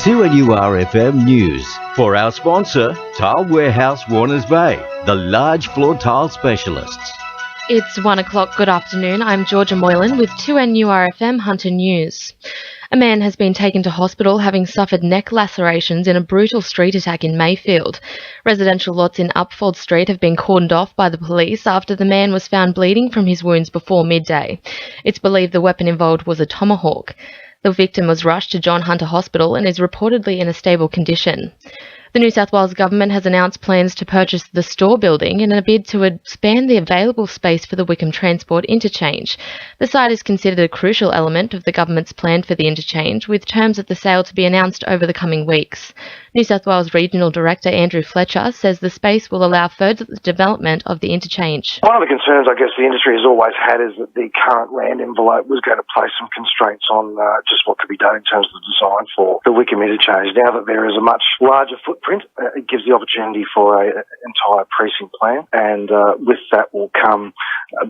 2NURFM News. For our sponsor, Tile Warehouse Warners Bay, the large floor tile specialists. It's 1 o'clock. Good afternoon. I'm Georgia Moylan with 2NURFM Hunter News. A man has been taken to hospital having suffered neck lacerations in a brutal street attack in Mayfield. Residential lots in Upfold Street have been cordoned off by the police after the man was found bleeding from his wounds before midday. It's believed the weapon involved was a tomahawk. The victim was rushed to John Hunter Hospital and is reportedly in a stable condition. The New South Wales Government has announced plans to purchase the store building in a bid to expand the available space for the Wickham Transport interchange. The site is considered a crucial element of the government's plan for the interchange, with terms of the sale to be announced over the coming weeks. New South Wales Regional Director Andrew Fletcher says the space will allow further development of the interchange. One of the concerns I guess the industry has always had is that the current land envelope was going to place some constraints on just what could be done in terms of the design for the Wickham interchange. Now that there is a much larger footprint, it gives the opportunity for an entire precinct plan, and with that will come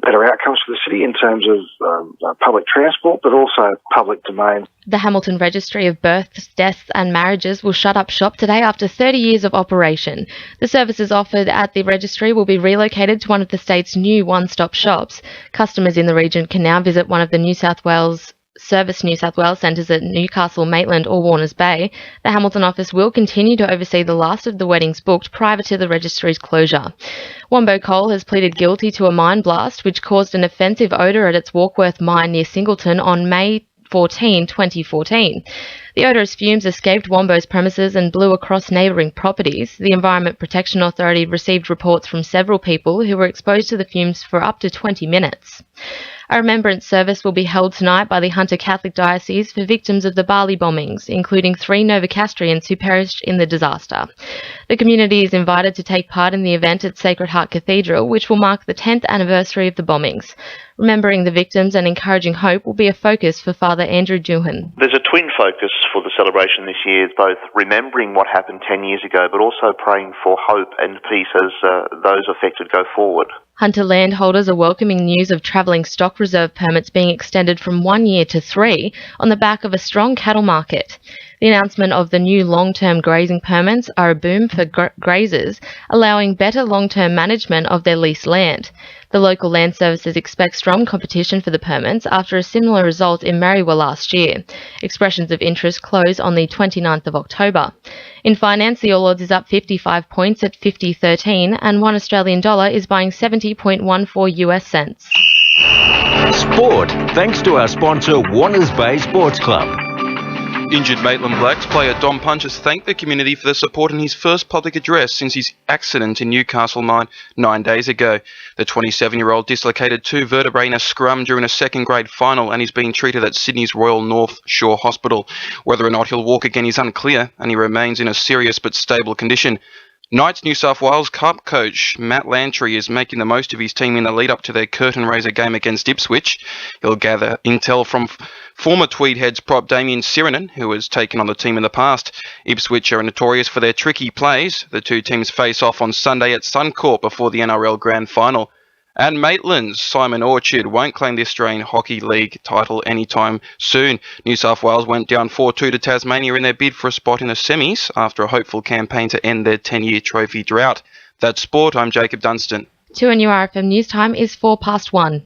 better outcomes for the city in terms of public transport, but also public domain. The Hamilton Registry of Births, Deaths and Marriages will shut up shop today after 30 years of operation. The services offered at the registry will be relocated to one of the state's new one-stop shops. Customers in the region can now visit one of the New South Wales centres at Newcastle, Maitland or Warners Bay. The Hamilton office will continue to oversee the last of the weddings booked prior to the registry's closure. Wombo Coal has pleaded guilty to a mine blast which caused an offensive odour at its Warkworth mine near Singleton on May 14, 2014. The odorous fumes escaped Wombo's premises and blew across neighbouring properties. The Environment Protection Authority received reports from several people who were exposed to the fumes for up to 20 minutes. A remembrance service will be held tonight by the Hunter Catholic Diocese for victims of the Bali bombings, including 3 Novocastrians who perished in the disaster. The community is invited to take part in the event at Sacred Heart Cathedral, which will mark the 10th anniversary of the bombings. Remembering the victims and encouraging hope will be a focus for Father Andrew Doohan. There's a twin focus for the celebration this year, both remembering what happened 10 years ago, but also praying for hope and peace as those affected go forward. Hunter landholders are welcoming news of travelling stock reserve permits being extended from 1 year to 3 on the back of a strong cattle market. The announcement of the new long-term grazing permits are a boom for grazers, allowing better long-term management of their leased land. The local land services expect strong competition for the permits after a similar result in Marriwa last year. Expressions of interest close on the 29th of October. In finance, the All Odds is up 55 points at 50.13 and $1 Australian dollar is buying 70.14 US cents. Sport, thanks to our sponsor Warners Bay Sports Club. Injured Maitland Blacks player Dom Punches thanked the community for the support in his first public address since his accident in Newcastle mine 9 days ago. The 27-year-old dislocated 2 vertebrae in a scrum during a second-grade final and is being treated at Sydney's Royal North Shore Hospital. Whether or not he'll walk again is unclear, and he remains in a serious but stable condition. Knights New South Wales Cup coach Matt Lantry is making the most of his team in the lead-up to their curtain raiser game against Ipswich. He'll gather intel from former Tweed Heads prop Damien Sirinen, who has taken on the team in the past. Ipswich are notorious for their tricky plays. The two teams face off on Sunday at Suncorp before the NRL Grand Final. And Maitland's Simon Orchard won't claim the Australian Hockey League title anytime soon. New South Wales went down 4-2 to Tasmania in their bid for a spot in the semis after a hopeful campaign to end their 10-year trophy drought. That's sport. I'm Jacob Dunstan. 2NURFM News Time is 1:04.